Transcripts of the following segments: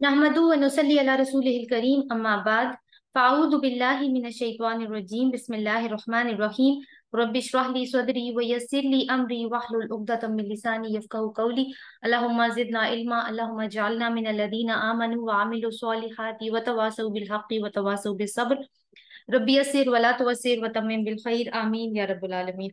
नहमदुहु व नुसल्ली अला रसूलिहिल करीम अम्मा बाद फ़अऊज़ु बिल्लाहि मिनश शैतानिर रजीम बिस्मिल्लाहिर रहमानिर रहीम रब्बि इश्रह ली सदरी व यस्सिर ली अमरी वहलुल उक़दतम मिन लिसानी यफ़क़हू क़ौली अल्लाहुम्मा ज़िदना इल्मा अल्लाहुम्मा जअलना मिनल लज़ीना आमनू व अमिलुस स्वालिहाति व तवासौ बिल हक़्क़ि व तवासौ बिस सब्र रब्बी यस्सिर वला तुअस्सिर व तम्मिम बिल खैर आमीन या रब्बुल आलमीन।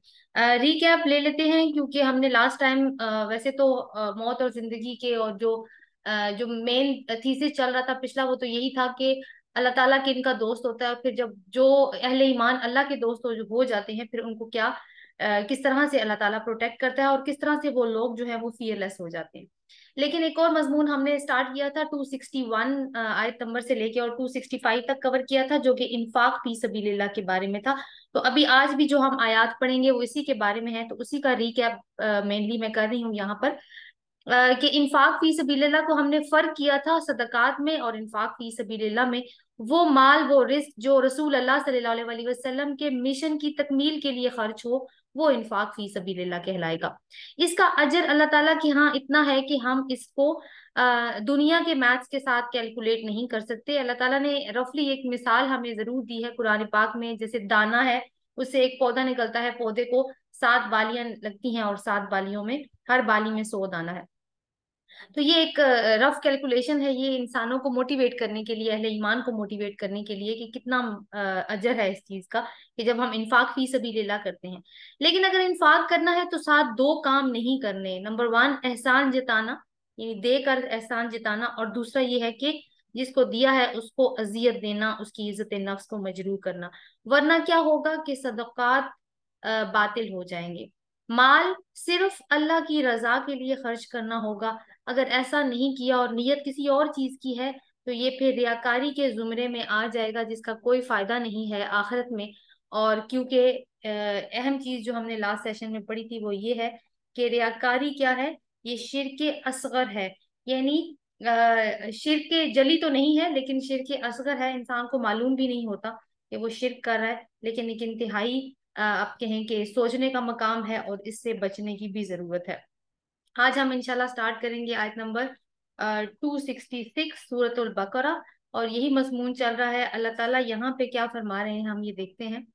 रीकैप ले लेते हैं क्योंकि हमने लास्ट टाइम वैसे तो मौत और जिंदगी के और जो मेन थीसिस चल रहा था पिछला वो तो यही था कि अल्लाह ताला के इनका दोस्त होता है और फिर जब जो अहले ईमान अल्लाह के दोस्त हो जाते हैं फिर उनको क्या किस तरह से अल्लाह ताला प्रोटेक्ट करता है और किस तरह से वो लोग जो है वो फियरलेस हो जाते हैं। लेकिन एक और मजमून हमने स्टार्ट किया था 261 आयत नंबर से लेके और 265 तक कवर किया था जो कि इन्फाक फी सबीलिल्लाह के बारे में था। तो अभी आज भी जो हम आयत पढ़ेंगे वो इसी के बारे में है, तो उसी का रीकैप मेनली मैं कर रही हूँ यहाँ पर। कि इन्फाक फी सबीलिल्लाह को हमने फर्क किया था सदकात में और इन्फाक फी सबीलिल्लाह में। वो माल वो रिस्क जो रसूल अल्लाह सल्लल्लाहु अलैहि वसल्लम के मिशन की तकमील के लिए खर्च हो वो इन्फाक फी सबीलिल्लाह कहलाएगा। इसका अजर अल्लाह ताला के यहाँ इतना है कि हम इसको दुनिया के मैथ्स के साथ कैलकुलेट नहीं कर सकते। अल्लाह ताला ने रफली एक मिसाल हमें जरूर दी है कुरान पाक में, जैसे दाना है, उससे एक पौधा निकलता है, पौधे को 7 बालियां लगती हैं और 7 बालियों में हर बाली में 100 दाना है। तो ये एक रफ कैलकुलेशन है, ये इंसानों को मोटिवेट करने के लिए, अहले ईमान को मोटिवेट करने के लिए कि कितना अजर है इस चीज का कि जब हम इन्फाक फी सबीलिल्लाह करते हैं। लेकिन अगर इन्फाक करना है तो साथ दो काम नहीं करने। नंबर वन, एहसान जताना, यानी देकर एहसान जताना, और दूसरा ये है कि जिसको दिया है उसको अजियत देना, उसकी इज्जत नफ्स को मजरूह करना। वरना क्या होगा कि सदकात बातिल हो जाएंगे। माल सिर्फ अल्लाह की रजा के लिए खर्च करना होगा। अगर ऐसा नहीं किया और नियत किसी और चीज की है तो ये फिर रियाकारी के जुमरे में आ जाएगा जिसका कोई फायदा नहीं है आखिरत में। और क्योंकि अहम चीज जो हमने लास्ट सेशन में पढ़ी थी वो ये है कि रियाकारी क्या है, ये शिर्के असगर है। यानी शिर्के जली तो नहीं है लेकिन शिर्के असगर है, इंसान को मालूम भी नहीं होता कि वो शिर्क कर रहा है, लेकिन एक इंतहाई आप कहें कि सोचने का मकाम है और इससे बचने की भी जरूरत है। आज हम इंशाल्लाह स्टार्ट करेंगे आयत नंबर 266 सूरतुल बकरा, और यही मजमून चल रहा है। अल्लाह ताला यहाँ पे क्या फरमा रहे हैं हम ये देखते हैं।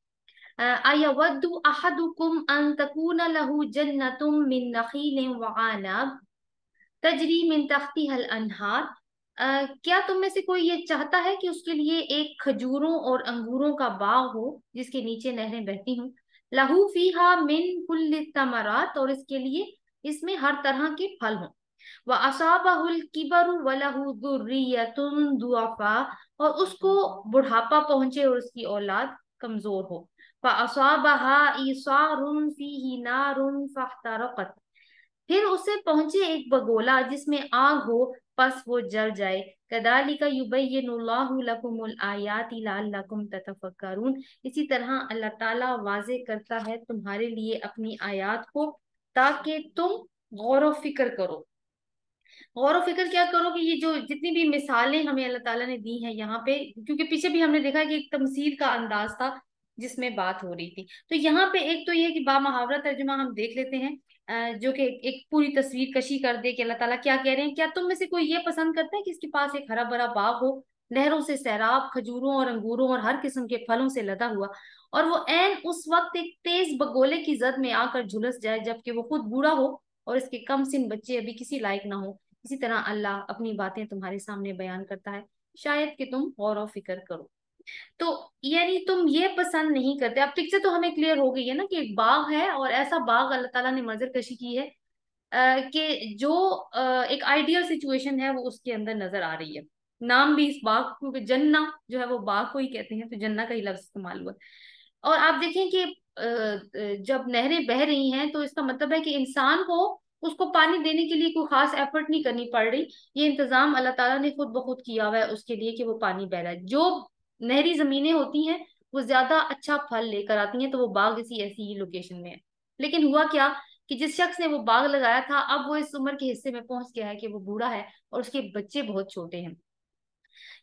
अयवद्दु अहदुकुम अन तकून लहू जन्नतुम मिन नखीलिन व अनाब तजरी मिन तहतिहल अनहार। क्या तुम में से कोई ये चाहता है कि उसके लिए एक खजूरों और अंगूरों का बाग हो जिसके नीचे नहरें बहती हों। लहू फीहा मिन कुल्लि तमरात, और इसके लिए इसमें हर तरह के फल हों। व असाबहुल किबरु व लहू दुर्रियतुन दुअफा, और उसको बुढ़ापा पहुंचे और उसकी औलाद कमजोर हो। फ असाबहा ईसारुन फीही नारुन फहतरकत, फिर उसे पहुंचे एक बगोला जिसमें आग हो, बस वो जल जाए। कदालिका युबय्यिनुल्लाहु लकुमुल आयाति लअल्लकुम ततफक्करून, इसी तरह अल्लाह ताला वाजे करता है तुम्हारे लिए अपनी आयात को ताकि तुम गौर व फिक्र करो। गौर व फिक्र क्या करो कि ये जो जितनी भी मिसालें हमें अल्लाह ताला ने दी हैं यहाँ पे, क्योंकि पीछे भी हमने देखा कि एक तमसील का अंदाज था जिसमें बात हो रही थी, तो यहाँ पे एक तो ये कि बामहावरा तर्जुमा हम देख लेते हैं जो कि एक पूरी तस्वीर कशी कर दे कि अल्लाह ताला क्या कह रहे हैं। क्या तुम में से कोई ये पसंद करता है कि इसके पास एक हरा भरा बाग हो, नहरों से सैराब, खजूरों और अंगूरों और हर किस्म के फलों से लदा हुआ, और वो ऐन उस वक्त एक तेज बगोले की जद में आकर झुलस जाए जबकि वो खुद बूढ़ा हो और इसके कम सिन बच्चे अभी किसी लायक ना हो। इसी तरह अल्लाह अपनी बातें तुम्हारे सामने बयान करता है, शायद कि तुम गौर व फिक्र करो। तो यानी तुम ये पसंद नहीं करते। अब पिक्चर तो हमें क्लियर हो गई है ना कि एक बाग है और ऐसा बाग अल्लाह ताला ने मंजर कशी की है कि जो एक आइडियल सिचुएशन है वो उसके अंदर नजर आ रही है। नाम भी इस बाग, क्योंकि जन्ना जो है वो बाग को ही कहते हैं, तो जन्ना का ही लफ्ज इस्तेमाल हुआ। और आप देखें कि जब नहरें बह रही हैं तो इसका मतलब है कि इंसान को उसको पानी देने के लिए कोई खास एफर्ट नहीं करनी पड़ रही। ये इंतजाम अल्लाह ताला ने खुद ब खुद किया हुआ है उसके लिए कि वो पानी बह रहा है। जो नहरी जमीनें होती हैं वो ज्यादा अच्छा फल लेकर आती हैं, तो वो बाग इसी ऐसी ही लोकेशन में है। लेकिन हुआ क्या कि जिस शख्स ने वो बाग लगाया था अब वो इस उम्र के हिस्से में पहुंच गया है कि वो बूढ़ा है और उसके बच्चे बहुत छोटे हैं।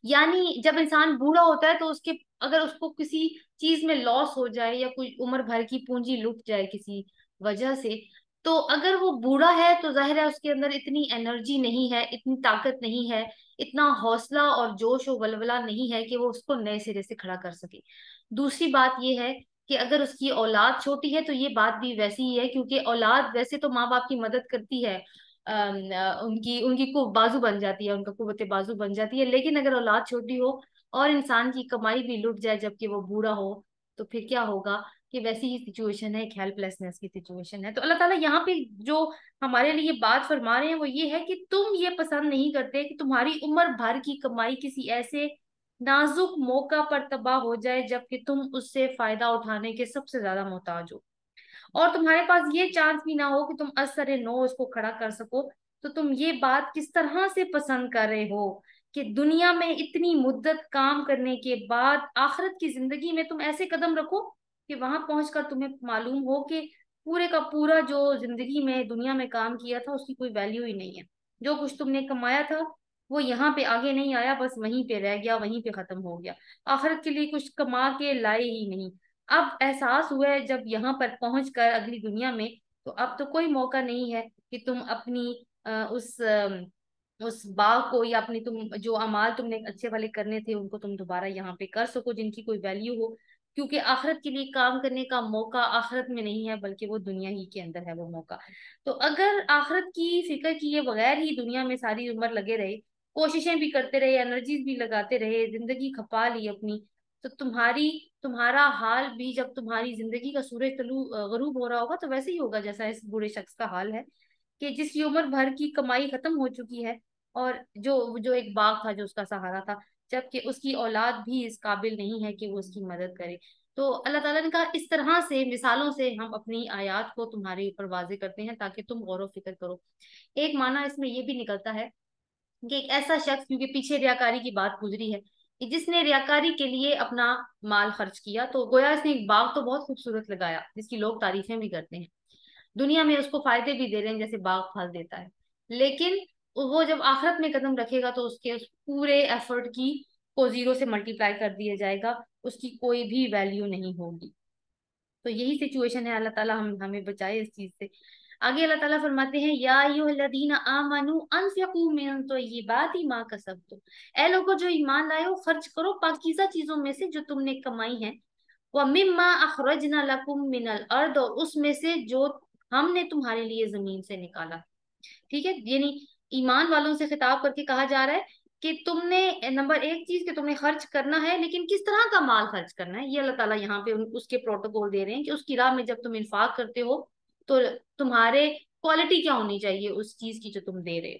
यानी जब इंसान बूढ़ा होता है तो उसके अगर उसको किसी चीज में लॉस हो जाए या कोई उम्र भर की पूंजी लुट जाए किसी वजह से, तो अगर वो बूढ़ा है तो जाहिर है उसके अंदर इतनी एनर्जी नहीं है, इतनी ताकत नहीं है, इतना हौसला और जोश और वलवला नहीं है कि वो उसको नए सिरे से खड़ा कर सके। दूसरी बात ये है कि अगर उसकी औलाद छोटी है तो ये बात भी वैसी ही है, क्योंकि औलाद वैसे तो माँ बाप की मदद करती है, उनकी उनकी को बाजू बन जाती है, उनका कुव्वते बाजू बन जाती है। लेकिन अगर औलाद छोटी हो और इंसान की कमाई भी लुट जाए जबकि वो बूढ़ा हो, तो फिर क्या होगा कि वैसी ही सिचुएशन है, एक हेल्पलेसनेस की सिचुएशन है। तो अल्लाह ताला यहाँ पे जो हमारे लिए बात फरमा रहे हैं वो ये है कि तुम ये पसंद नहीं करते कि तुम्हारी उम्र भर की कमाई किसी ऐसे नाजुक मौका पर तबाह हो जाए जबकि तुम उससे फायदा उठाने के सबसे ज्यादा मोहताज हो, और तुम्हारे पास ये चांस भी ना हो कि तुम असर नो उसको खड़ा कर सको। तो तुम ये बात किस तरह से पसंद कर रहे हो कि दुनिया में इतनी मुद्दत काम करने के बाद आखिरत की जिंदगी में तुम ऐसे कदम रखो कि वहां पहुंचकर तुम्हें मालूम हो कि पूरे का पूरा जो जिंदगी में दुनिया में काम किया था उसकी कोई वैल्यू ही नहीं है। जो कुछ तुमने कमाया था वो यहाँ पे आगे नहीं आया, बस वहीं पे रह गया, वहीं पे खत्म हो गया। आखिरत के लिए कुछ कमा के लाए ही नहीं। अब एहसास हुआ है जब यहाँ पर पहुंच कर अगली दुनिया में, तो अब तो कोई मौका नहीं है कि तुम अपनी उस बाग को या अपनी तुम जो अमाल तुमने अच्छे वाले करने थे उनको तुम दोबारा यहाँ पे कर सको जिनकी कोई वैल्यू हो। क्योंकि आखिरत के लिए काम करने का मौका आखिरत में नहीं है बल्कि वो दुनिया ही के अंदर है वो मौका। तो अगर आखिरत की फिक्र किए बगैर ही दुनिया में सारी उम्र लगे रहे, कोशिशें भी करते रहे, एनर्जीज भी लगाते रहे, जिंदगी खपा ली अपनी, तो तुम्हारा हाल भी जब तुम्हारी जिंदगी का सूरज गरूब हो रहा होगा तो वैसे ही होगा जैसा इस बूढ़े शख्स का हाल है, कि जिसकी उम्र भर की कमाई खत्म हो चुकी है और जो जो एक बाग था जो उसका सहारा था, जबकि उसकी औलाद भी इस काबिल नहीं है कि वो उसकी मदद करे। तो अल्लाह ताला ने कहा इस तरह से मिसालों से हम अपनी आयत को तुम्हारे ऊपर वाजे करते हैं ताकि तुम गौर व फिक्र करो। एक माना इसमें ये भी निकलता है कि एक ऐसा शख्स, क्योंकि पीछे रियाकारी की बात गुजरी है, कि जिसने रियाकारी के लिए अपना माल खर्च किया, तो गोया इसने एक बाग तो बहुत खूबसूरत लगाया जिसकी लोग तारीफें भी करते हैं, दुनिया में उसको फायदे भी दे रहे हैं जैसे बाग फल देता है। लेकिन वो जब आखिरत में कदम रखेगा तो उसके उस पूरे एफर्ट की को जीरो से मल्टीप्लाई कर दिया जाएगा, उसकी कोई भी वैल्यू नहीं होगी। तो यही सिचुएशन है, अल्लाह ताला हम हमें बचाए इस चीज से। आगे अल्लाह ताला फरमाते हैं या अय्युहल्लज़ीना आमनू अनफिकू मिन तय्यिबाति मा कसबतुम, ए लोगो जो ईमान लाए हो खर्च करो पाकीज़ा चीजों में से जो तुमने कमाई है, व मिम्मा अखरजना लकुम मिनल अर्द, और उसमें से जो हमने तुम्हारे लिए जमीन से निकाला। ठीक है, यानी ईमान वालों से खिताब करके कहा जा रहा है कि तुमने नंबर एक चीज कि तुमने खर्च करना है, लेकिन किस तरह का माल खर्च करना है ये अल्लाह ताला यहाँ पे उसके प्रोटोकॉल दे रहे हैं कि उसकी राह में जब तुम इंफाक करते हो तो तुम्हारे क्वालिटी क्या होनी चाहिए उस चीज की जो तुम दे रहे हो।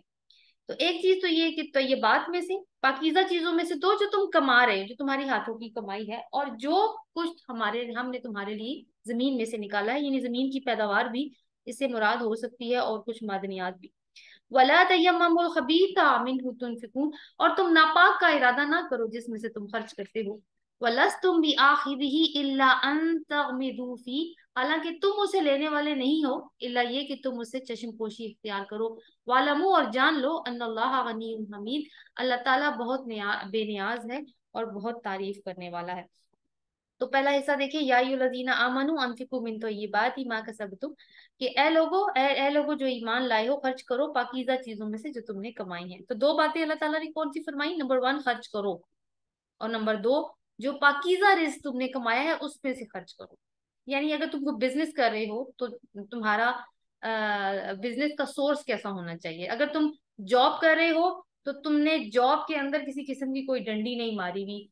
तो एक चीज तो ये कि तो ये बात में से पाकीज़ा चीजों में से दो जो तुम कमा रहे हो, जो तुम्हारी हाथों की कमाई है, और जो कुछ हमारे हमने तुम्हारे लिए जमीन में से निकाला है, यानी जमीन की पैदावार भी इससे मुराद हो सकती है और कुछ मादनियात भी। वला तयम्ममुल खबीथा मिन्हु तुनफिकून, और तुम नापाक का इरादा ना करो जिसमें से तुम खर्च करते हो। वलस्तुम बिआखिदिही इल्ला अन तगमिदू फी, हालांकि तुम उसे लेने वाले नहीं हो इल्ला ये कि तुम उससे चश्मपोशी इख्तियार करो। वालमू, और जान लो, अन्नल्लाह गनीयुम हमीद, अल्लाह ताला बहुत बेनियाज है और बहुत तारीफ करने वाला है। तो पहला हिस्सा देखिए, या अय्युहल्लज़ीना आमनू अनफिकू मिन तय्यिबाति मा कसबतुम, कि ए लोगो जो ईमान लाए हो खर्च करो पाकीज़ा चीजों में से जो तुमने कमाई है। तो दो बातें अल्लाह ताला ने कौन सी फरमाई, नंबर वन खर्च करो, और नंबर दो जो पाकीज़ा रिस्क तुमने कमाया है उसमें से खर्च करो। यानी अगर तुम बिजनेस कर रहे हो तो तुम्हारा बिजनेस का सोर्स कैसा होना चाहिए। अगर तुम जॉब कर रहे हो तो तुमने जॉब के अंदर किसी किस्म की कोई डंडी नहीं मारी हुई,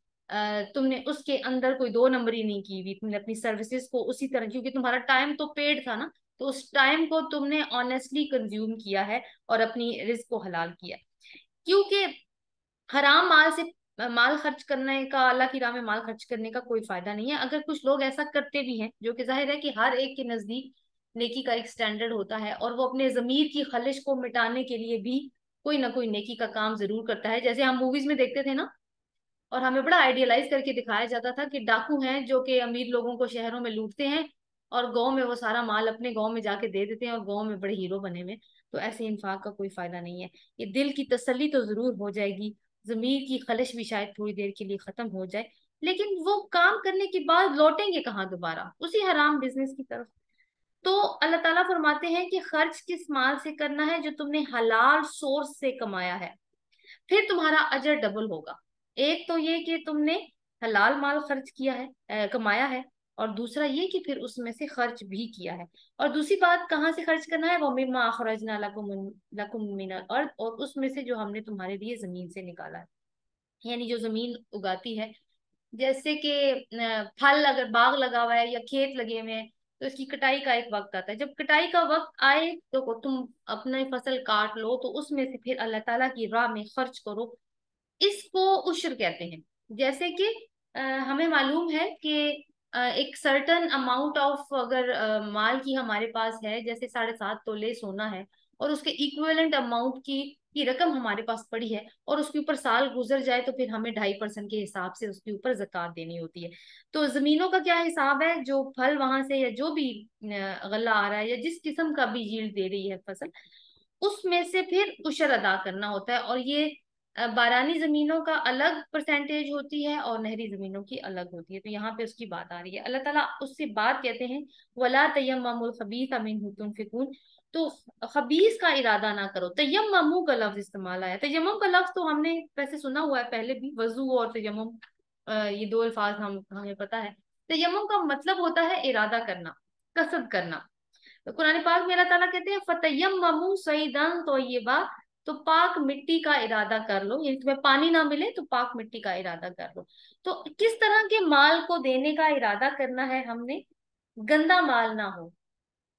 तुमने उसके अंदर कोई दो नंबरी नहीं की हुई, तुमने अपनी सर्विसेज को उसी तरह, क्योंकि तुम्हारा टाइम तो पेड था ना, तो उस टाइम को तुमने ऑनेस्टली कंज्यूम किया है और अपनी रिस्क को हलाल किया है। क्योंकि हराम माल से माल खर्च करने का, अल्लाह की राह में माल खर्च करने का कोई फायदा नहीं है। अगर कुछ लोग ऐसा करते भी हैं, जो कि जाहिर है कि हर एक के नजदीक नेकी का एक स्टैंडर्ड होता है और वो अपने जमीर की खलिश को मिटाने के लिए भी कोई ना कोई नेकी का काम जरूर करता है। जैसे हम मूवीज में देखते थे ना, और हमें बड़ा आइडियलाइज करके दिखाया जाता था कि डाकू हैं जो कि अमीर लोगों को शहरों में लूटते हैं और गांव में वो सारा माल अपने गांव में जाके दे देते हैं और गांव में बड़े हीरो बने हुए हैं। तो ऐसे इंफाक का कोई फायदा नहीं है। ये दिल की तसल्ली तो जरूर हो जाएगी, जमीर की खलिश भी शायद थोड़ी देर के लिए खत्म हो जाए, लेकिन वो काम करने के बाद लौटेंगे कहाँ दोबारा, उसी हराम बिजनेस की तरफ। तो अल्लाह ताला फरमाते हैं कि खर्च किस माल से करना है, जो तुमने हलाल सोर्स से कमाया है, फिर तुम्हारा अजर डबल होगा। एक तो ये कि तुमने हलाल माल खर्च किया है, कमाया है, और दूसरा ये कि फिर उसमें से खर्च भी किया है। और दूसरी बात, कहाँ से खर्च करना है, वो मिम्मा अखरजना लकुम मिनल अर्द, और उसमें से जो हमने तुम्हारे लिए जमीन से निकाला है, यानी जो जमीन उगाती है। जैसे कि फल अगर बाग लगा हुआ है या खेत लगे हुए हैं, तो इसकी कटाई का एक वक्त आता है। जब कटाई का वक्त आए तो तुम अपनी फसल काट लो, तो उसमें से फिर अल्लाह ताला की राह में खर्च करो। इसको उश्र कहते हैं। जैसे कि हमें मालूम है कि एक सर्टन अमाउंट ऑफ अगर माल की हमारे पास है, जैसे 7.5 तोले सोना है, और उसके इक्विवेलेंट अमाउंट की रकम हमारे पास पड़ी है, और उसके ऊपर साल गुजर जाए, तो फिर हमें 2.5% के हिसाब से उसके ऊपर जक़ात देनी होती है। तो जमीनों का क्या हिसाब है, जो फल वहां से या जो भी गल्ला आ रहा है या जिस किस्म का भी यील्ड दे रही है फसल, उसमें से फिर उशर अदा करना होता है। और ये बारानी जमीनों का अलग परसेंटेज होती है और नहरी जमीनों की अलग होती है। तो यहाँ पे उसकी बात आ रही है। अल्लाह ताला उससे बात कहते हैं, वला तयम्ममुल खबीथ मिन्हु तुनफिकून, तो खबीस का इरादा ना करो। तयम्ममु का लफ्ज इस्तेमाल आया। तयम्मम का लफ्ज तो हमने वैसे सुना हुआ है पहले भी, वजू और तयम्मम, ये दो अल्फाज हमें पता है। तयम्मम का मतलब होता है इरादा करना, कसद करना। तो कुरान पाक में अल्लाह ताला कहते हैं फतयम्ममु सईदन तय्यबा, तो पाक मिट्टी का इरादा कर लो, यानी तुम्हें पानी ना मिले तो पाक मिट्टी का इरादा कर लो। तो किस तरह के माल को देने का इरादा करना है हमने, गंदा माल ना हो,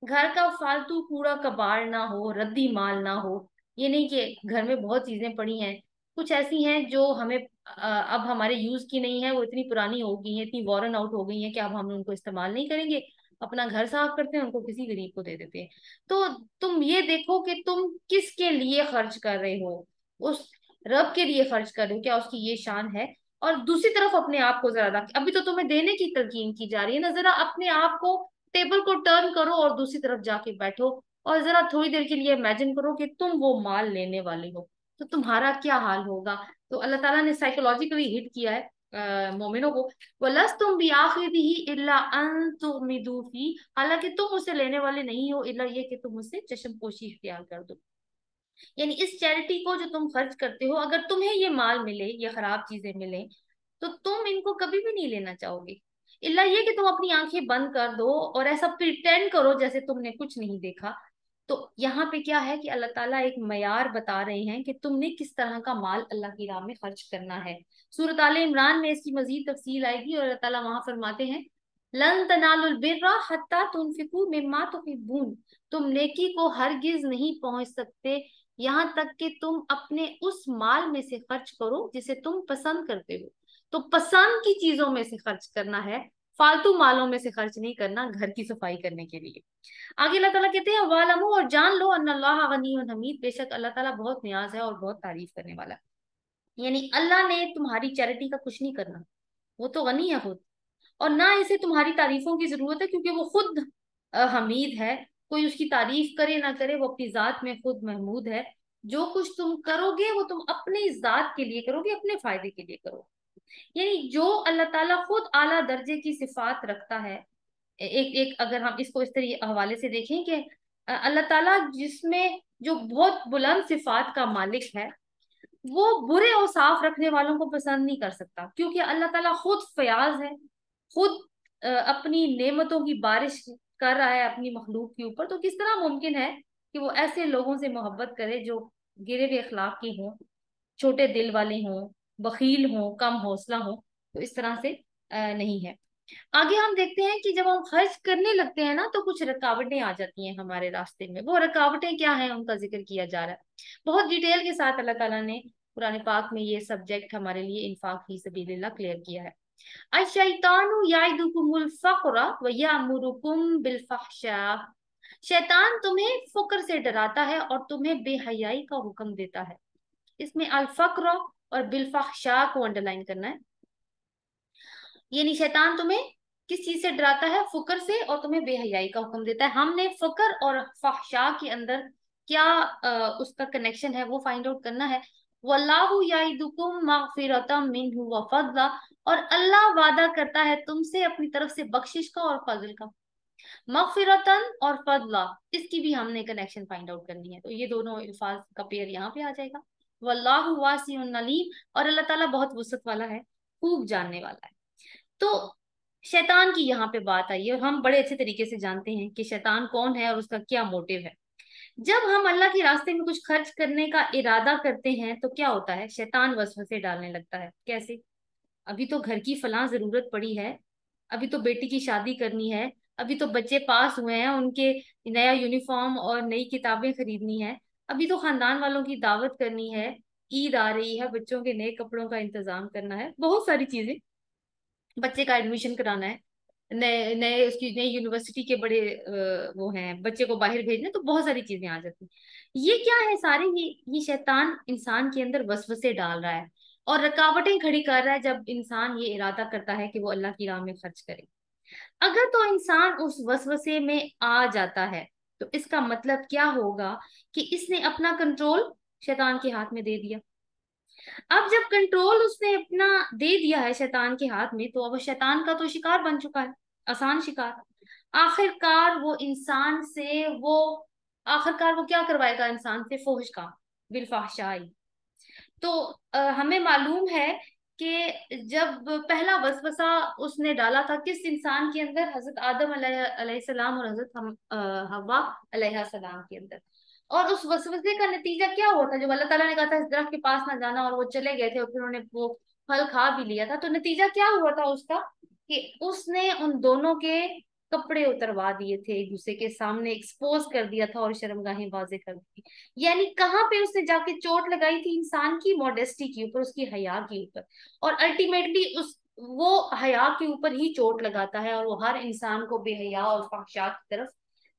घर का फालतू कूड़ा कबाड़ ना हो, रद्दी माल ना हो। ये नहीं कि घर में बहुत चीजें पड़ी हैं, कुछ ऐसी हैं जो हमें अब हमारे यूज की नहीं है, वो इतनी पुरानी हो गई हैं, इतनी वॉरन आउट हो गई हैं कि अब हम उनको इस्तेमाल नहीं करेंगे, अपना घर साफ करते हैं, उनको किसी गरीब को दे देते हैं। तो तुम ये देखो कि तुम किसके लिए खर्च कर रहे हो, उस रब के लिए खर्च कर रहे हो, क्या उसकी ये शान है। और दूसरी तरफ अपने आप को जरा अभी तो तुम्हें देने की तलकीन की जा रही है ना, जरा अपने आप को, टेबल को टर्न करो और दूसरी तरफ जाके बैठो, और जरा थोड़ी देर के लिए इमेजिन करो कि तुम वो माल लेने वाले हो, तो तुम्हारा क्या हाल होगा। तो अल्लाह ताला ने साइकोलॉजिकली हिट किया है मोमिनों को, वलस्तुम बिआखिदिही इल्ला अन तुमिदू फी, हालांकि तुम उसे लेने वाले नहीं हो इल्ला ये कि तुम उससे चश्मपोशी इख्तियार कर दो। यानी इस चैरिटी को जो तुम खर्च करते हो, अगर तुम्हें ये माल मिले, ये खराब चीजें मिले, तो तुम इनको कभी भी नहीं लेना चाहोगे, इल्ला ये कि तुम अपनी आंखें बंद कर दो और ऐसा प्रिटेंड करो जैसे तुमने कुछ नहीं देखा। तो यहाँ पे क्या है कि अल्लाह ताला एक मयार बता रहे हैं कि तुमने किस तरह का माल अल्लाह की राह में खर्च करना है। सूरत आले इमरान में इसकी मजीद तफसील आएगी, और अल्लाह ताला वहां फरमाते हैं, लन तनालुल बिर्रा हत्ता तुनफिकू मिम्मा तुहिब्बून, तुम नेकी को हरगिज नहीं पहुंच सकते यहाँ तक कि तुम अपने उस माल में से खर्च करो जिसे तुम पसंद करते हो। तो पसंद की चीजों में से खर्च करना है, फालतू मालों में से खर्च नहीं करना घर की सफाई करने के लिए। आगे अल्लाह ताला कहते हैं, वालमू, और जान लो, अन्नल्लाह गनियुन हमीद, बेशक अल्लाह ताला बहुत नियाज है और बहुत तारीफ करने वाला है। यानी अल्लाह ने तुम्हारी चैरिटी का कुछ नहीं करना, वो तो गनी है खुद, और ना इसे तुम्हारी तारीफों की जरूरत है, क्योंकि वो खुद हमीद है। कोई उसकी तारीफ करे ना करे, वो अपनी जात में खुद महमूद है। जो कुछ तुम करोगे वो तुम अपनी जात के लिए करोगे, अपने फायदे के लिए करोगे। यानी जो अल्लाह ताला खुद आला दर्जे की सिफात रखता है, एक एक अगर हम इसको इस तरह हवाले से देखें कि अल्लाह ताला जिसमें जो बहुत बुलंद सिफात का मालिक है, वो बुरे और साफ रखने वालों को पसंद नहीं कर सकता, क्योंकि अल्लाह ताला खुद फयाज है, खुद अपनी नेमतों की बारिश कर रहा है अपनी मखलूक के ऊपर। तो किस तरह मुमकिन है कि वो ऐसे लोगों से मोहब्बत करे जो गिरे हुए अखलाक के हों, छोटे दिल वाले हों, बखील हों, कम हौसला हों। तो इस तरह से नहीं है। आगे हम देखते हैं कि जब हम खर्च करने लगते हैं ना, तो कुछ रुकावटें आ जाती हैं हमारे रास्ते में। वो रुकावटें क्या हैं, उनका जिक्र किया जा रहा है बहुत डिटेल के साथ। अल्लाह ताला ने कुरान पाक में ये सब्जेक्ट हमारे लिए इंफाक फी सबीलिल्लाह क्लियर किया है। अश-शैतानु याइदुकुमुल फ़क्र व यामुरुकुम बिल फ़हशा, शैतान तुम्हें फक्र से डराता है और तुम्हें बेहयाई का हुक्म देता है। इसमें अल फक्र और बिल फ़हशा को अंडरलाइन करना है। यानी शैतान तुम्हें किस चीज से डराता है, फुकर से, और तुम्हें बेहयाई का हुक्म देता है। हमने फकर और फहशा के अंदर क्या उसका कनेक्शन है वो फाइंड आउट करना है। वल्लाहु याइदुकुम मगफिरतम मिन्हु व फज़ला, और अल्लाह वादा करता है तुमसे अपनी तरफ से बख्शिश का और फजल का। मगफिरतन और फजला, इसकी भी हमने कनेक्शन फाइंड आउट करनी है। तो ये दोनों अल्फाज का पेयर यहाँ पे आ जाएगा। वल्लाहु वासिउन अलीम, और अल्लाह ताला बहुत वसअत वाला है, खूब जानने वाला है। तो शैतान की यहाँ पे बात आई है, और हम बड़े अच्छे तरीके से जानते हैं कि शैतान कौन है और उसका क्या मोटिव है। जब हम अल्लाह के रास्ते में कुछ खर्च करने का इरादा करते हैं तो क्या होता है, शैतान वसवसे डालने लगता है। कैसे? अभी तो घर की फलां जरूरत पड़ी है, अभी तो बेटी की शादी करनी है, अभी तो बच्चे पास हुए हैं, उनके नया यूनिफॉर्म और नई किताबें खरीदनी है, अभी तो खानदान वालों की दावत करनी है, ईद आ रही है, बच्चों के नए कपड़ों का इंतजाम करना है, बहुत सारी चीजें, बच्चे का एडमिशन कराना है, नए नए उसकी नई यूनिवर्सिटी के बड़े वो हैं, बच्चे को बाहर भेजना, तो बहुत सारी चीजें आ जाती हैं। ये क्या है सारे, ये शैतान इंसान के अंदर वसवसे डाल रहा है और रुकावटें खड़ी कर रहा है जब इंसान ये इरादा करता है कि वो अल्लाह की राह में खर्च करे। अगर तो इंसान उस वसवसे में आ जाता है तो इसका मतलब क्या होगा कि इसने अपना कंट्रोल शैतान के हाथ में दे दिया। अब जब कंट्रोल उसने अपना दे दिया है शैतान के हाथ में, तो अब वो शैतान का तो शिकार बन चुका है, आसान शिकार। आखिरकार वो इंसान से वो आखिरकार वो क्या करवाएगा इंसान से, फोहिश काम, बिलफाहशाई। तो हमें मालूम है कि जब पहला वसवसा उसने डाला था किस इंसान के अंदर, हजरत आदम अलैहिस्सलाम और हजरत हव्वा अलैहिस्सलाम के अंदर। और उस वसवसे का नतीजा क्या हुआ था, जब अल्लाह ताला ने कहा था इस दरख्त के पास ना जाना, और वो चले गए थे और फिर उन्होंने वो फल खा भी लिया था, तो नतीजा क्या हुआ था उसका, कि उसने उन दोनों के कपड़े उतरवा दिए थे, एक दूसरे के सामने एक्सपोज कर दिया था और शर्मगाहें वाजे कर दी। यानी कहाँ पे उसने जाके चोट लगाई थी, इंसान की मॉडेस्टी के ऊपर, उसकी हया के ऊपर। और अल्टीमेटली उस वो हया के ऊपर ही चोट लगाता है, और वो हर इंसान को बेहया और फहशा की तरफ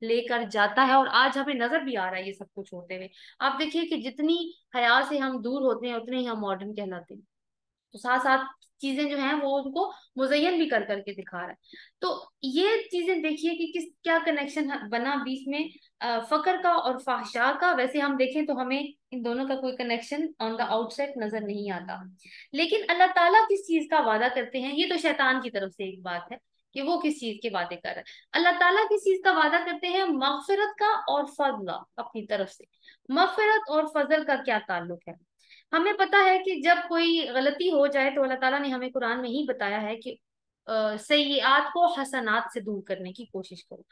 लेकर जाता है। और आज हमें नजर भी आ रहा है ये सब कुछ होते हुए। आप देखिए कि जितनी हया से हम दूर होते हैं उतने ही हम मॉडर्न कहलाते हैं। तो साथ साथ चीजें जो हैं वो उनको मुजयन भी कर करके दिखा रहा है। तो ये चीजें देखिए कि किस क्या कनेक्शन बना बीच में फकर का और फाहशा का। वैसे हम देखें तो हमें इन दोनों का कोई कनेक्शन ऑन द आउटसाइड नजर नहीं आता। लेकिन अल्लाह ताला किस चीज का वादा करते हैं, ये तो शैतान की तरफ से एक बात है कि वो किस चीज के वादे कर रहा है। अल्लाह ताला किस चीज का वादा करते हैं, मगफिरत का और फजला अपनी तरफ से। मगफिरत और फजल का क्या ताल्लुक है, हमें पता है कि जब कोई गलती हो जाए तो अल्लाह ताला ने हमें कुरान में ही बताया है कि सय्यात को हसनात से दूर करने की कोशिश करो।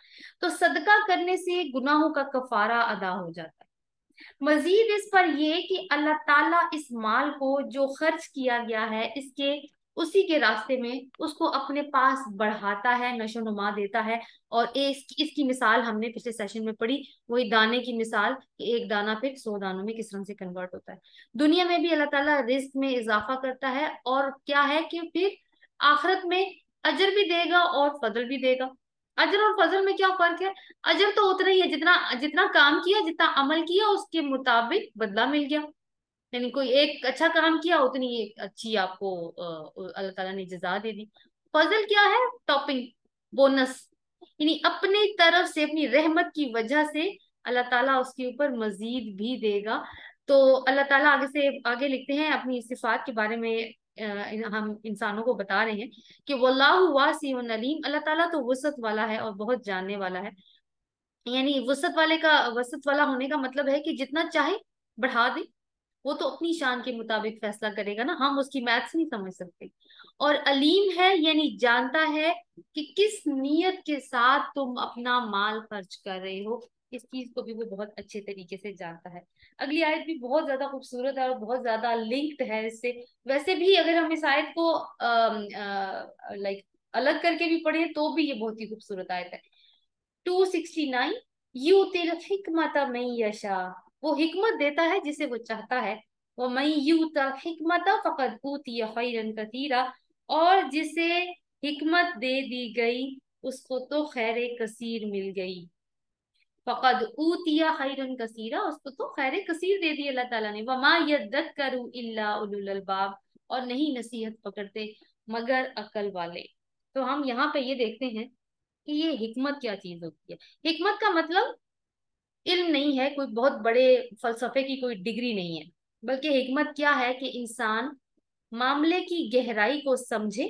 तो सदका करने से गुनाहों का कफारा अदा हो जाता है। मजीद इस पर यह कि अल्लाह ताला इस माल को जो खर्च किया गया है इसके उसी के रास्ते में उसको अपने पास बढ़ाता है, नशो नुमा देता है। और इसकी मिसाल हमने पिछले सेशन में पढ़ी, वही दाने की मिसाल कि एक दाना फिर 100 दानों में किस तरह से कन्वर्ट होता है। दुनिया में भी अल्लाह ताला रिस्क में इजाफा करता है, और क्या है कि फिर आखिरत में अजर भी देगा और फजल भी देगा। अजर और फजल में क्या फर्क है, अजर तो उतना ही है, जितना जितना काम किया, जितना अमल किया उसके मुताबिक बदला मिल गया। यानी कोई एक अच्छा काम किया, उतनी एक अच्छी आपको अल्लाह ताला ने जजा दे दी। फजल क्या है, टॉपिंग, बोनस, यानी अपनी तरफ से अपनी रहमत की वजह से अल्लाह ताला उसके ऊपर मजीद भी देगा। तो अल्लाह ताला आगे से आगे लिखते हैं अपनी सिफात के बारे में, हम इंसानों को बता रहे हैं कि वल्लाहु वासिउन अलीम, अल्लाह ताला तो वसत वाला है और बहुत जानने वाला है। यानी वसत वाला होने का मतलब है कि जितना चाहे बढ़ा दे, वो तो अपनी शान के मुताबिक फैसला करेगा ना, हम उसकी मैथ्स नहीं समझ सकते। और अलीम है यानी जानता है कि किस नीयत के साथ तुम अपना माल खर्च कर रहे हो, इस चीज को भी वो बहुत अच्छे तरीके से जानता है। अगली आयत भी बहुत ज्यादा खूबसूरत है और बहुत ज्यादा लिंक्ड है इससे। वैसे भी अगर हम इस आयत को लाइक अलग करके भी पढ़े तो भी ये बहुत ही खूबसूरत आयत है। 269, यूतिल हिकमत मैं यशा, वो हिकमत देता है जिसे वो चाहता है। वो मैं यूतल हिकमत फकद ऊतिया खैरन कसीरा, और जिसे हिकमत दे दी गई उसको तो खैर कसीर मिल गई। फकद ऊतिया खैरन कसीरा, उसको तो खैर कसीर दे दी अल्लाह ताला ने। वमा यद्दक्करु इल्ला उलुल अलबाब, और नहीं नसीहत पकड़ते मगर अकल वाले। तो हम यहाँ पे ये देखते हैं कि ये हिकमत क्या चीज होती है। हिकमत का मतलब इल्म नहीं है, कोई बहुत बड़े फलसफे की कोई डिग्री नहीं है, बल्कि हिकमत क्या है कि इंसान मामले की गहराई को समझे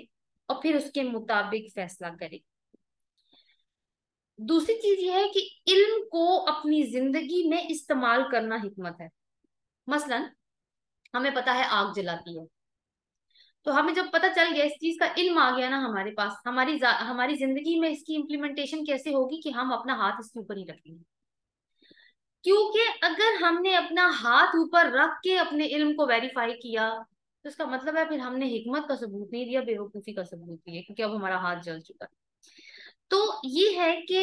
और फिर उसके मुताबिक फैसला करे। दूसरी चीज ये है कि इल्म को अपनी जिंदगी में इस्तेमाल करना हिकमत है। मसलन हमें पता है आग जलाती है, तो हमें जब पता चल गया, इस चीज का इल्म आ गया ना हमारे पास, हमारी जिंदगी में इसकी इम्प्लीमेंटेशन कैसे होगी कि हम अपना हाथ इसके ऊपर ही रखेंगे। क्योंकि अगर हमने अपना हाथ ऊपर रख के अपने इल्म को वेरीफाई किया, तो इसका मतलब है फिर हमने हिकमत का सबूत नहीं दिया, बेवकूफी का सबूत दिया, क्योंकि अब हमारा हाथ जल चुका है। तो ये है कि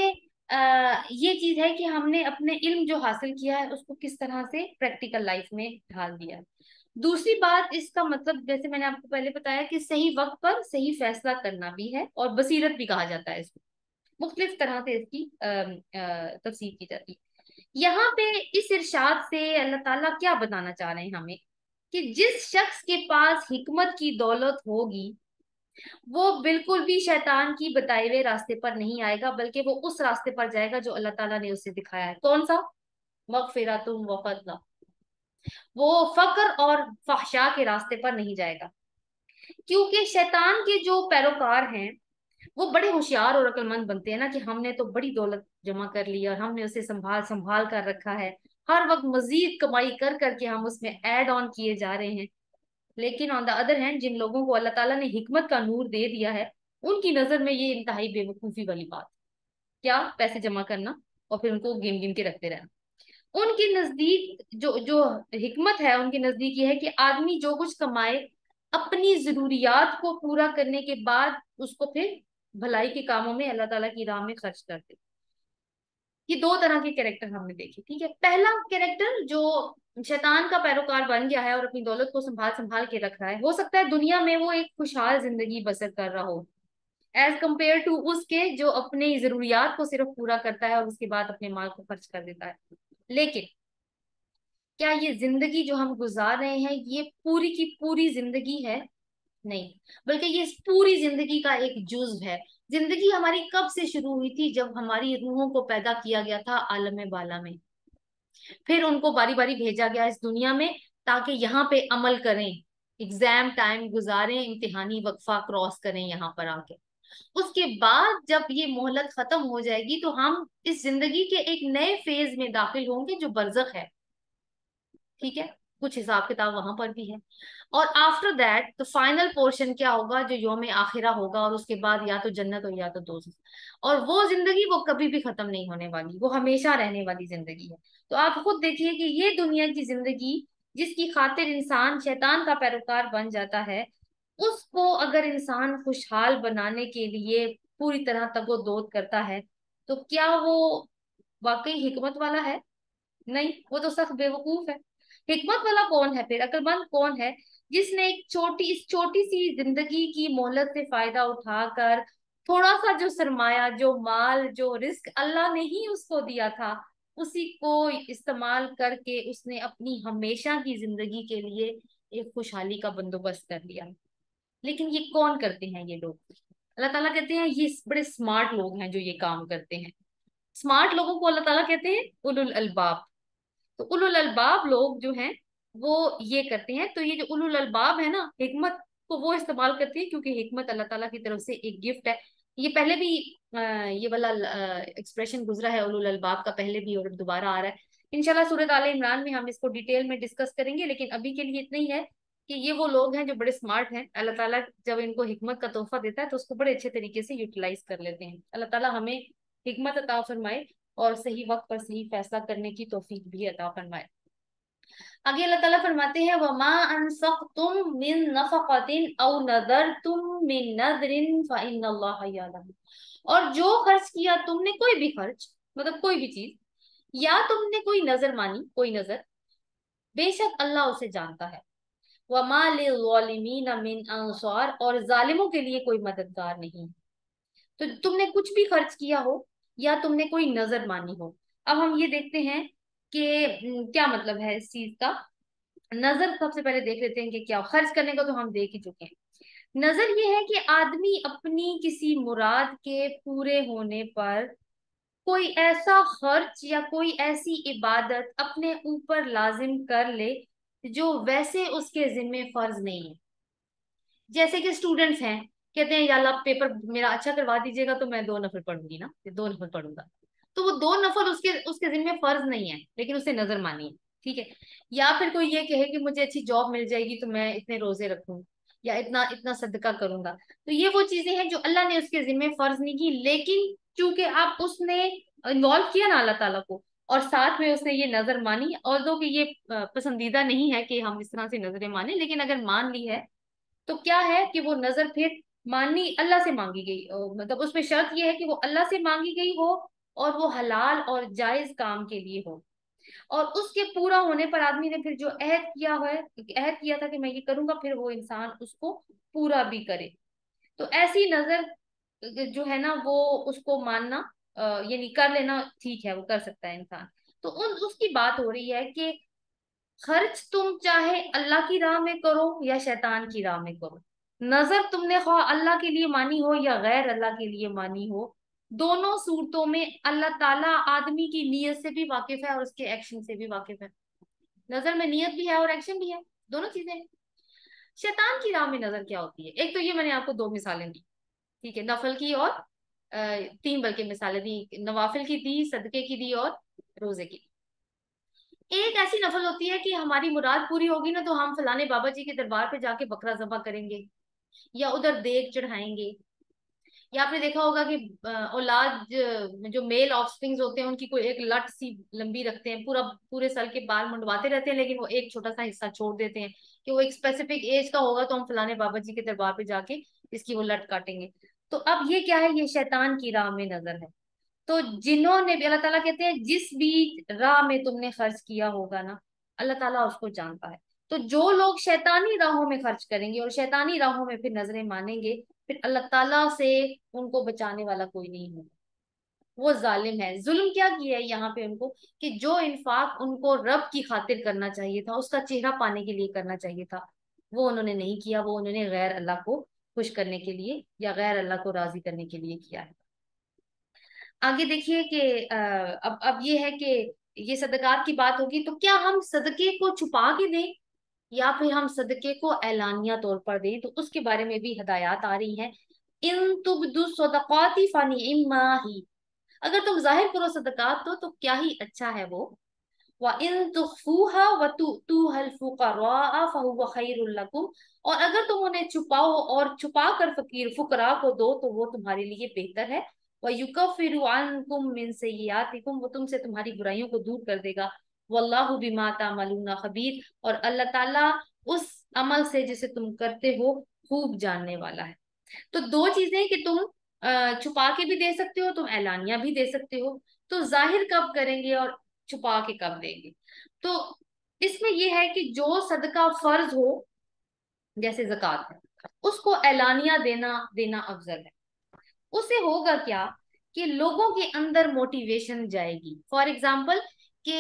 ये चीज है कि हमने अपने इल्म जो हासिल किया है उसको किस तरह से प्रैक्टिकल लाइफ में ढाल दिया है। दूसरी बात, इसका मतलब जैसे मैंने आपको पहले बताया कि सही वक्त पर सही फैसला करना भी है, और बसीरत भी कहा जाता है इसको। मुख्तलिफ तरह से इसकी तफसीर की जाती है। यहाँ पे इस इरशाद से अल्लाह ताला क्या बताना चाह रहे हैं हमें, कि जिस शख्स के पास हिकमत की दौलत होगी वो बिल्कुल भी शैतान की बताए हुए रास्ते पर नहीं आएगा, बल्कि वो उस रास्ते पर जाएगा जो अल्लाह ताला ने उसे दिखाया है। कौन सा? मगफिरतुम व फज़ल। वो फकर और फहशा के रास्ते पर नहीं जाएगा, क्योंकि शैतान के जो पैरोकार हैं वो बड़े होशियार और अक्लमंद बनते हैं ना, कि हमने तो बड़ी दौलत जमा कर ली और हमने उसे संभाल संभाल कर रखा है, हर वक्त मजीद कमाई कर करके हम उसमें ऐड ऑन किए जा रहे हैं। लेकिन ऑन द अदर हैंड, जिन लोगों को अल्लाह ताला ने हिकमत का नूर दे दिया है, उनकी नजर में ये इंतहाई बेवकूफी वाली बात। क्या? पैसे जमा करना और फिर उनको गिन गिन के रखते रहना। उनके नजदीक जो जो हिकमत है, उनके नजदीक ये है कि आदमी जो कुछ कमाए, अपनी जरूरियात को पूरा करने के बाद उसको फिर भलाई के कामों में, अल्लाह ताला की राह में खर्च कर दे। ये दो तरह के कैरेक्टर हमने देखे, ठीक है। पहला कैरेक्टर जो शैतान का पैरोकार बन गया है और अपनी दौलत को संभाल संभाल के रख रहा है, हो सकता है दुनिया में वो एक खुशहाल जिंदगी बसर कर रहा हो, एज कंपेयर टू उसके जो अपनी जरूरियात को सिर्फ पूरा करता है और उसके बाद अपने माल को खर्च कर देता है। लेकिन क्या ये जिंदगी जो हम गुजार रहे हैं ये पूरी की पूरी जिंदगी है? नहीं, बल्कि ये इस पूरी जिंदगी का एक जुज्व है। जिंदगी हमारी कब से शुरू हुई थी? जब हमारी रूहों को पैदा किया गया था आलम बाला में, फिर उनको बारी बारी भेजा गया इस दुनिया में ताकि यहाँ पे अमल करें, एग्जाम टाइम गुजारें, इम्तिहानी वक्फा क्रॉस करें यहाँ पर आके। उसके बाद जब ये मोहलत खत्म हो जाएगी तो हम इस जिंदगी के एक नए फेज में दाखिल होंगे जो बरज़ख है, ठीक है। कुछ हिसाब किताब वहां पर भी है। और आफ्टर दैट तो फाइनल पोर्शन क्या होगा, जो यौम आखिरा होगा, और उसके बाद या तो जन्नत हो या तो दोज़ख। और वो जिंदगी वो कभी भी खत्म नहीं होने वाली, वो हमेशा रहने वाली जिंदगी है। तो आप खुद देखिए कि ये दुनिया की जिंदगी जिसकी खातिर इंसान शैतान का पैरोकार बन जाता है, उसको अगर इंसान खुशहाल बनाने के लिए पूरी तरह तगोदोद करता है, तो क्या वो वाकई हिकमत वाला है? नहीं, वो तो सख्त बेवकूफ है। हिकमत वाला कौन है फिर? अक्लमंद कौन है? जिसने इस छोटी सी जिंदगी की मोहलत से फायदा उठाकर थोड़ा सा जो सरमाया, जो माल, जो रिस्क अल्लाह ने ही उसको दिया था, उसी को इस्तेमाल करके उसने अपनी हमेशा की जिंदगी के लिए एक खुशहाली का बंदोबस्त कर लिया। लेकिन ये कौन करते हैं ये लोग? अल्लाह ताला कहते हैं ये बड़े स्मार्ट लोग हैं जो ये काम करते हैं। स्मार्ट लोगों को अल्लाह ताला कहते हैं उलुल अलबाब। तो उलुल अलबाब लोग जो हैं वो ये करते हैं। तो ये जो उलुल अलबाब है ना, हिकमत को वो इस्तेमाल करती है, क्योंकि हिकमत अल्लाह ताला की तरफ से एक गिफ्ट है। ये पहले भी ये वाला एक्सप्रेशन गुजरा है उलुल अलबाब का, पहले भी और दोबारा आ रहा है। इंशाल्लाह सूरत आले इमरान में हम इसको डिटेल में डिस्कस करेंगे, लेकिन अभी के लिए इतना ही है कि ये वो लोग हैं जो बड़े स्मार्ट हैं। अल्लाह ताला जब इनको हिकमत का तोहफा देता है तो उसको बड़े अच्छे तरीके से यूटिलाइज कर लेते हैं। अल्लाह ताला हमें हिकमत अता फरमाए और सही वक्त पर सही फैसला करने की तौफीक भी अता फरमाए। आगे अल्लाह ताला फरमाते हैं, वमा अनफक़तुम मिन नफ़क़तिन औ नज़रतुम मिन नज़रिन फ़इन्नल्लाह यअलम। और जो खर्च किया तुमने, कोई भी खर्च, मतलब कोई भी चीज, या तुमने कोई नजर मानी, कोई नजर, बेशक अल्लाह उसे जानता है। वमा लिज़ालिमीन मिन अंसार। और जालिमों के लिए कोई मददगार नहीं। तो तुमने कुछ भी खर्च किया हो या तुमने कोई नजर मानी हो, अब हम ये देखते हैं कि क्या मतलब है इस चीज का। नजर सबसे पहले देख लेते हैं कि क्या खर्च करने को तो हम देख ही चुके हैं। नजर ये है कि आदमी अपनी किसी मुराद के पूरे होने पर कोई ऐसा खर्च या कोई ऐसी इबादत अपने ऊपर लाजिम कर ले जो वैसे उसके जिम्मे फर्ज नहीं है। जैसे कि स्टूडेंट्स हैं कहते हैं या अल्लाह पेपर मेरा अच्छा करवा दीजिएगा तो मैं 2 नफल पढ़ूंगी ना, 2 नफल पढ़ूंगा। तो वो 2 नफल उसके उसके जिम्मे फर्ज नहीं है, लेकिन उसे नजर मानी है। ठीक है। या फिर कोई ये कहे कि मुझे अच्छी जॉब मिल जाएगी तो मैं इतने रोजे रखूं या इतना इतना सदका करूंगा, तो ये वो चीजें हैं जो अल्लाह ने उसके जिम्मे फर्ज नहीं की, लेकिन चूंकि आप उसने इन्वॉल्व किया ना अल्लाह ताला को, और साथ में उसने ये नजर मानी, और दो कि ये पसंदीदा नहीं है कि हम इस तरह से नजरें माने, लेकिन अगर मान ली है तो क्या है कि वो नजर फिर माननी अल्लाह से मांगी गई, मतलब उसमें शर्त यह है कि वो अल्लाह से मांगी गई हो और वो हलाल और जायज काम के लिए हो, और उसके पूरा होने पर आदमी ने फिर जो अहद किया है, अहद किया था कि मैं ये करूंगा, फिर वो इंसान उसको पूरा भी करे। तो ऐसी नजर जो है ना वो उसको मानना यानी कर लेना ठीक है, वो कर सकता है इंसान। तो उन उसकी बात हो रही है कि खर्च तुम चाहे अल्लाह की राह में करो या शैतान की राह में करो, नजर तुमने ख्वाह अल्लाह के लिए मानी हो या गैर अल्लाह के लिए मानी हो, दोनों सूरतों में अल्लाह ताला आदमी की नीयत से भी वाकिफ है और उसके एक्शन से भी वाकिफ है। नजर में नीयत भी है और एक्शन भी है, दोनों चीजें हैं। शैतान की राह में नजर क्या होती है? एक तो ये मैंने आपको 2 मिसालें दी, ठीक है, नफल की और 3 बल्कि मिसालें दी, नवाफिल की दी, सदके की दी और रोजे की। एक ऐसी नफल होती है कि हमारी मुराद पूरी होगी ना तो हम फलाने बाबा जी के दरबार पे जाके बकरा ज़बह करेंगे या उधर देग चढ़ाएंगे। या आपने देखा होगा कि औलाद जो मेल ऑफस्प्रिंग्स होते हैं उनकी कोई एक लट सी लंबी रखते हैं, पूरा पूरे सर के बाल मुंडवाते रहते हैं, लेकिन वो एक छोटा सा हिस्सा छोड़ देते हैं कि वो एक स्पेसिफिक एज का होगा तो हम फलाने बाबा जी के दरबार पे जाके इसकी वो लट काटेंगे। तो अब ये क्या है? ये शैतान की राह में नजर है। तो जिन्होंने भी, अल्लाह ताला कहते हैं जिस भी राह में तुमने खर्च किया होगा ना, अल्लाह ताला उसको जानता है। तो जो लोग शैतानी राहों में खर्च करेंगे और शैतानी राहों में फिर नजरें मानेंगे, फिर अल्लाह ताला से उनको बचाने वाला कोई नहीं होगा। वो जालिम है। जुल्म क्या किया है यहाँ पे उनको? कि जो इन्फाक उनको रब की खातिर करना चाहिए था, उसका चेहरा पाने के लिए करना चाहिए था, वो उन्होंने नहीं किया, वो उन्होंने गैर अल्लाह को खुश करने के लिए या गैर अल्लाह को राजी करने के लिए किया है। आगे देखिए कि अब ये है कि ये सदकात की बात होगी, तो क्या हम सदके को छुपा के दें या फिर हम सदके को एलानिया तौर पर दें? तो उसके बारे में भी हिदायत आ रही है। इन तुबदु सदकाती फनी इम्मा ही, अगर तुम जाहिर करो सदकात तो क्या ही अच्छा है वो। व इन तुखफूहा व तुतूहल फुकरा फहुव खैरुल लकुम, और अगर तुम उन्हें छुपाओ और छुपा कर फकीर फुकरा को दो तो वो तुम्हारे लिए बेहतर है। व युकफ्फिरु अन्कुम मिन सय्यिआतिकुम, वो तुमसे तुम्हारी बुराइयों को दूर कर देगा। वल्लाहु बिमा तामलूना खबीर, और अल्लाह ताला उस अमल से जिसे तुम करते हो खूब जानने वाला है। तो दो चीजें कि तुम छुपा के भी दे सकते हो, तुम ऐलानिया भी दे सकते हो। तो जाहिर कब करेंगे और छुपा के कब देंगे? तो इसमें यह है कि जो सदका फर्ज हो जैसे जक़ात है, उसको ऐलानिया देना देना अफजल है। उससे होगा क्या कि लोगों के अंदर मोटिवेशन जाएगी। फॉर एग्जाम्पल कि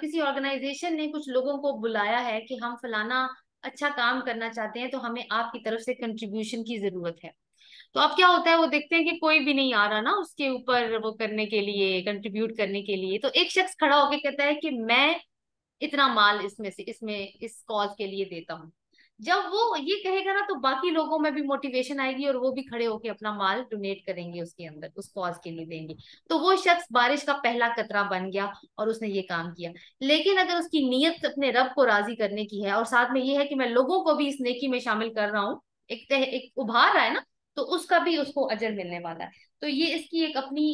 किसी ऑर्गेनाइजेशन ने कुछ लोगों को बुलाया है कि हम फलाना अच्छा काम करना चाहते हैं तो हमें आपकी तरफ से कंट्रीब्यूशन की जरूरत है। तो अब क्या होता है, वो देखते हैं कि कोई भी नहीं आ रहा ना उसके ऊपर वो करने के लिए, कंट्रीब्यूट करने के लिए, तो एक शख्स खड़ा होकर कहता है कि मैं इतना माल इसमें से इसमें इस कॉज के लिए देता हूँ। जब वो ये कहेगा ना तो बाकी लोगों में भी मोटिवेशन आएगी और वो भी खड़े होके अपना माल डोनेट करेंगे, उसके अंदर उस कॉज के लिए देंगे। तो वो शख्स बारिश का पहला कतरा बन गया और उसने ये काम किया। लेकिन अगर उसकी नीयत अपने रब को राजी करने की है और साथ में ये है कि मैं लोगों को भी इस नेकी में शामिल कर रहा हूँ, एक उभार रहा है ना, तो उसका भी उसको अजर मिलने वाला है। तो ये इसकी एक अपनी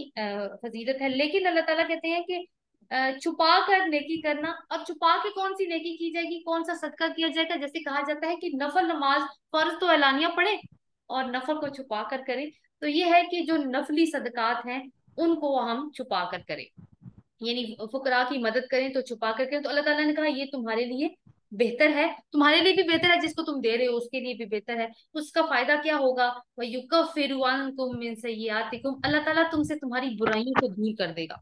फजीलत है। लेकिन अल्लाह ताला कहते हैं कि छुपा कर नेकी करना। अब छुपा के कौन सी नेकी की जाएगी, कौन सा सदका किया जाएगा? जैसे कहा जाता है कि नफल नमाज फर्ज तो एलानिया पढ़े और नफल को छुपा कर करें। तो ये है कि जो नफली सदकात हैं उनको हम छुपा कर करें, यानी फुकरा की मदद करें तो छुपा कर करें। तो अल्लाह ताला ने कहा ये तुम्हारे लिए बेहतर है, तुम्हारे लिए भी बेहतर है, जिसको तुम दे रहे हो उसके लिए भी बेहतर है। उसका फायदा क्या होगा? वह युकफ्फिरु अन्कुम मिन सय्यिआतिकुम, अल्लाह ताला तुमसे तुम्हारी बुराइयों को दूर कर देगा।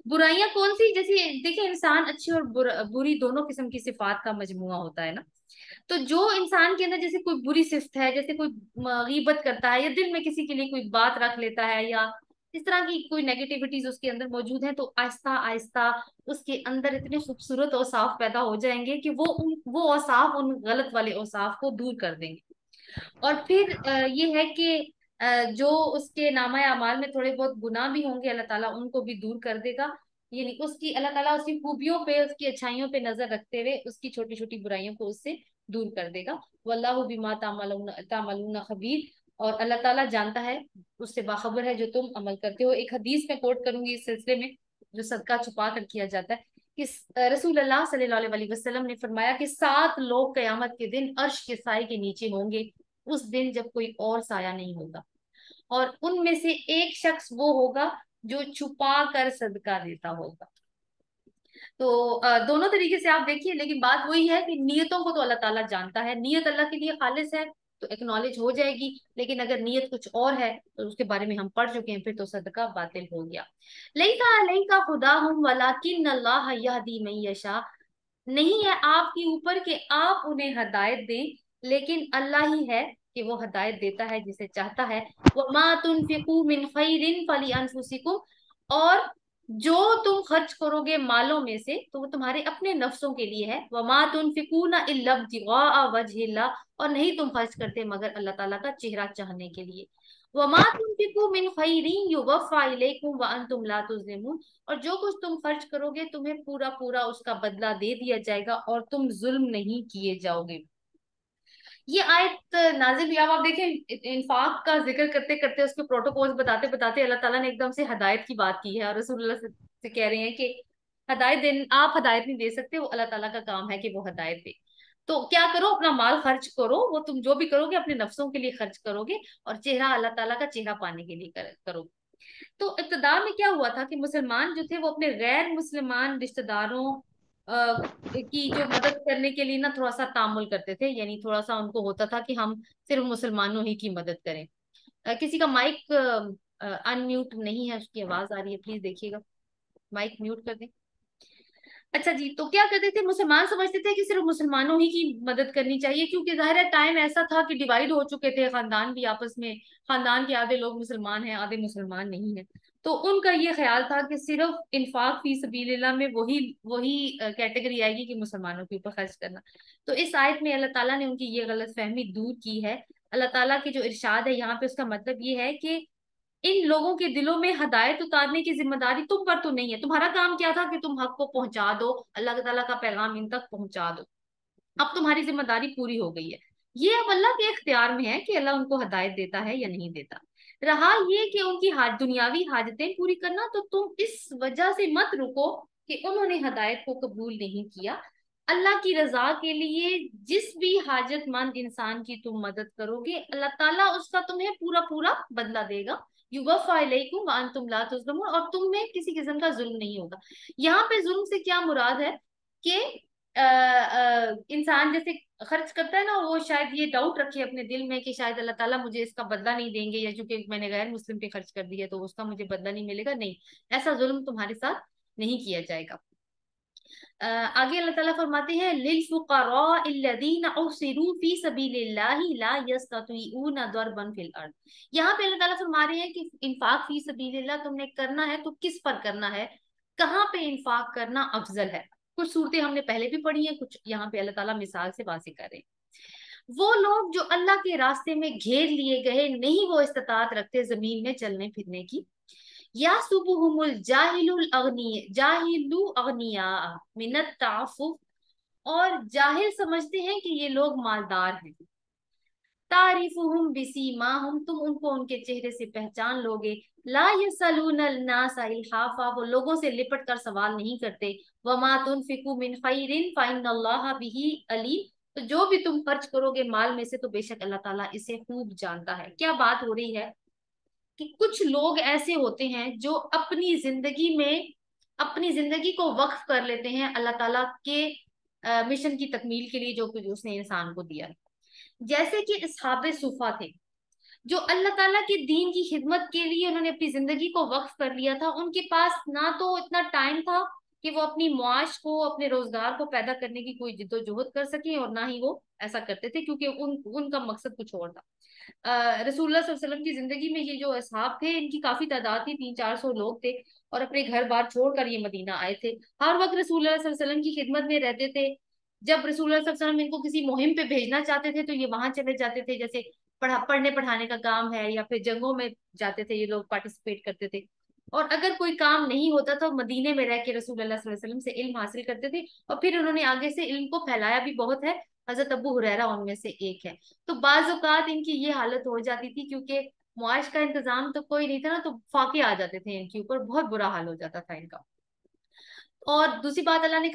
बुराइयां कौन सी? जैसे देखिए इंसान अच्छी और बुरी दोनों किस्म की सिफात का मजमुआ होता है ना। तो जो इंसान के अंदर जैसे कोई बुरी सिफत है, जैसे कोई गीबत करता है या दिल में किसी के लिए कोई बात रख लेता है या इस तरह की कोई नेगेटिविटीज उसके अंदर मौजूद है, तो आहिस्ता आहिस्ता उसके अंदर इतने खूबसूरत औसाफ पैदा हो जाएंगे कि वो औसाफ उन गलत वाले औसाफ को दूर कर देंगे। और फिर ये है कि जो उसके नामा अमाल में थोड़े बहुत गुनाह भी होंगे, अल्लाह ताला उनको भी दूर कर देगा। यानी उसकी अल्लाह ताला उसकी खूबियों पे, उसकी अच्छाइयों पे नजर रखते हुए उसकी छोटी छोटी बुराइयों को उससे दूर कर देगा। वल्लाहु बिमा तामलून खबीर। और अल्लाह ताला जानता है, उससे बाखबर है जो तुम अमल करते हो। एक हदीस में कोट करूंगी इस सिलसिले में, जो सदका छुपा कर किया जाता है, कि रसूल अल्लाह सल्लल्लाहु अलैहि वसल्लम ने फरमाया कि 7 लोग कयामत के दिन अर्श के साए के नीचे होंगे, उस दिन जब कोई और साया नहीं होगा। और उनमें से एक शख्स वो होगा जो छुपा कर सदका देता होगा। तो दोनों तरीके से आप देखिए, लेकिन बात वही है कि नियतों को तो अल्लाह ताला जानता है। नियत अल्लाह के लिए खालिस है तो एक्नॉलेज हो जाएगी, लेकिन अगर नियत कुछ और है तो उसके बारे में हम पढ़ चुके हैं, फिर तो सदका बातिल हो गया। लईसा अलैका खुदाहुम वलाकिन अल्लाह यहदी मन यशा। नहीं है आपके ऊपर कि आप उन्हें हदायत दें, लेकिन अल्लाह ही है कि वो हदायत देता है जिसे चाहता है। वमा तुनफिकू मिन खैरिन फली अनफुसिकुम। और जो तुम खर्च करोगे मालों में से तो वो तुम्हारे अपने नफ्सों के लिए है। वमा तुनफिकूना इल्ला इब्तिगा वजहिल्लाह। और नहीं तुम खर्च करते मगर अल्लाह ताला का चेहरा चाहने के लिए। वमा तुनफिकू मिन खैरिन युवफ़ा इलैकुम व अंतुम ला तुज़लिमून। और जो कुछ तुम खर्च करोगे तुम्हें पूरा पूरा उसका बदला दे दिया जाएगा और तुम जुल्म नहीं किए जाओगे। ये आयत नाजिल हुई, अब आप देखें इंफाक का जिक्र करते करते उसके प्रोटोकॉल्स बताते बताते अल्लाह ताला ने एकदम से हदायत की बात की है, और रसूलुल्लाह से कह रहे हैं कि हदायत दे, आप हदायत नहीं दे सकते, वो अल्लाह ताला का काम है कि वो हदायत दे। तो क्या करो, अपना माल खर्च करो, वो तुम जो भी करोगे अपने नफ्सों के लिए खर्च करोगे, और चेहरा अल्लाह ताला का चेहरा पाने के लिए करोगे। तो इब्तदा में क्या हुआ था कि मुसलमान जो थे वो अपने गैर मुसलमान रिश्तेदारों की जो मदद करने के लिए ना थोड़ा सा तामुल करते थे, यानी थोड़ा सा उनको होता था कि हम सिर्फ मुसलमानों ही की मदद करें। किसी का माइक अनम्यूट नहीं है, उसकी आवाज आ रही है, प्लीज देखिएगा, माइक म्यूट कर दें। अच्छा जी, तो क्या करते थे, मुसलमान समझते थे कि सिर्फ मुसलमानों ही की मदद करनी चाहिए, क्योंकि जाहिर है टाइम ऐसा था कि डिवाइड हो चुके थे खानदान भी आपस में। खानदान के आधे लोग मुसलमान हैं, आधे मुसलमान नहीं है। तो उनका ये ख्याल था कि सिर्फ इन्फाक फी सबीलिल्लाह में वही वही कैटेगरी आएगी कि मुसलमानों के ऊपर खर्च करना। तो इस आयत में अल्लाह ताला ने उनकी ये गलत फहमी दूर की है। अल्लाह ताला की जो इरशाद है यहाँ पे, उसका मतलब ये है कि इन लोगों के दिलों में हदायत उतारने की जिम्मेदारी तुम पर तो नहीं है। तुम्हारा काम क्या था कि तुम हक को पहुंचा दो, अल्लाह ताला का पैगाम इन तक पहुंचा दो। अब तुम्हारी जिम्मेदारी पूरी हो गई है। ये अब अल्लाह के इख्तियार में है कि अल्लाह उनको हदायत देता है या नहीं देता। रहा ये कि उनकी दुनियावी हाजतें पूरी करना, तो तुम इस वजह से मत रुको कि उन्होंने हदायत को कबूल नहीं किया। अल्लाह की रजा के लिए जिस भी हाजतमंद इंसान की तुम मदद करोगे, अल्लाह ताला उसका तुम्हें पूरा पूरा बदला देगा। युवफ़ा इलैकुम व अंतुम ला तुज़लमून। और तुम में किसी किस्म का जुल्म नहीं होगा। यहाँ पे जुल्म से क्या मुराद है कि इंसान जैसे खर्च करता है ना, वो शायद ये डाउट रखे अपने दिल में कि शायद अल्लाह ताला मुझे इसका बदला नहीं देंगे, या चूंकि मैंने गैर मुस्लिम पे खर्च कर दिया तो उसका मुझे बदला नहीं मिलेगा। नहीं, ऐसा जुल्म तुम्हारे साथ नहीं किया जाएगा। आगे अल्लाह ताला फरमाते हैं, लिल फुक़राइल्लज़ीना उहसिरू फी सबीलिल्लाहि ला यस्ततीऊना दरबन फिल अर्द। यहाँ पे अल्लाह ताला फरमा रहे हैं कि इंफाक फी सबीलिल्लाह तुमने करना है तो किस पर करना है, कहाँ पे इंफाक करना अफजल है। कुछ सूरतें हमने पहले भी पढ़ी हैं, कुछ यहाँ पे अल्लाह ताला मिसाल से वाज़िह कर रहे हैं। वो लोग जो अल्लाह के रास्ते में घेर लिए गए, नहीं वो इस्तात रखते जमीन में चलने फिरने की। या सुबुहुमुल जाहिलु अगनिया मिनत ताफुफ। और जाहिल समझते हैं कि ये लोग मालदार हैं। तारिफुहुम बिसीमाहुम, तुम उनको उनके चेहरे से पहचान लोगे। ला यसलूनल नासा इल्हाफा, वो लोगों से लिपट कर सवाल नहीं करते। वमा तुनफिकू मिन खैरिन फइन्नल्लाह बिही अलीम। तो जो भी तुम खर्च करोगे माल में से तो बेशक अल्लाह ताला इसे खूब जानता है। क्या बात हो रही है कि कुछ लोग ऐसे होते हैं जो अपनी जिंदगी में अपनी जिंदगी को वक्फ कर लेते हैं अल्लाह ताला के मिशन की तकमील के लिए, जो कुछ उसने इंसान को दिया है। जैसे कि असहाबे सुफा थे, जो अल्लाह ताला के दीन की खिदमत के लिए उन्होंने अपनी जिंदगी को वक्फ कर लिया था। उनके पास ना तो इतना टाइम था कि वो अपनी मुआश को, अपने रोजगार को पैदा करने की कोई जिद्दोजहद कर सके, और ना ही वो ऐसा करते थे क्योंकि उनका मकसद कुछ और था। रसूलुल्लाह सल्लल्लाहु अलैहि वसल्लम की जिंदगी में ये जो असहाब थे, इनकी काफी तादाद थी, 300-400 लोग थे, और अपने घर बार छोड़कर ये मदीना आए थे। हर वक्त रसूलुल्लाह सल्लल्लाहु अलैहि वसल्लम की खिदमत में रहते थे। जब रसूलुल्लाह सल्लल्लाहु अलैहि वसल्लम इनको किसी मुहिम पे भेजना चाहते थे तो ये वहां चले जाते थे, जैसे पढ़ने पढ़ाने का काम है, या फिर जंगों में जाते थे ये लोग, पार्टिसिपेट करते थे। और अगर कोई काम नहीं होता तो मदीने में रह के रसूलुल्लाह सल्लल्लाहु अलैहि वसल्लम से इल्म हासिल करते थे, और फिर उन्होंने आगे से इल्म को फैलाया भी बहुत है। हजरत अबू हुरैरा उनमें से एक है। तो बाज औकात इनकी ये हालत हो जाती थी, क्योंकि मुआश का इंतजाम तो कोई नहीं था ना, तो फाके आ जाते थे इनके ऊपर, बहुत बुरा हाल हो जाता था इनका। और दूसरी बात, अल्लाह ने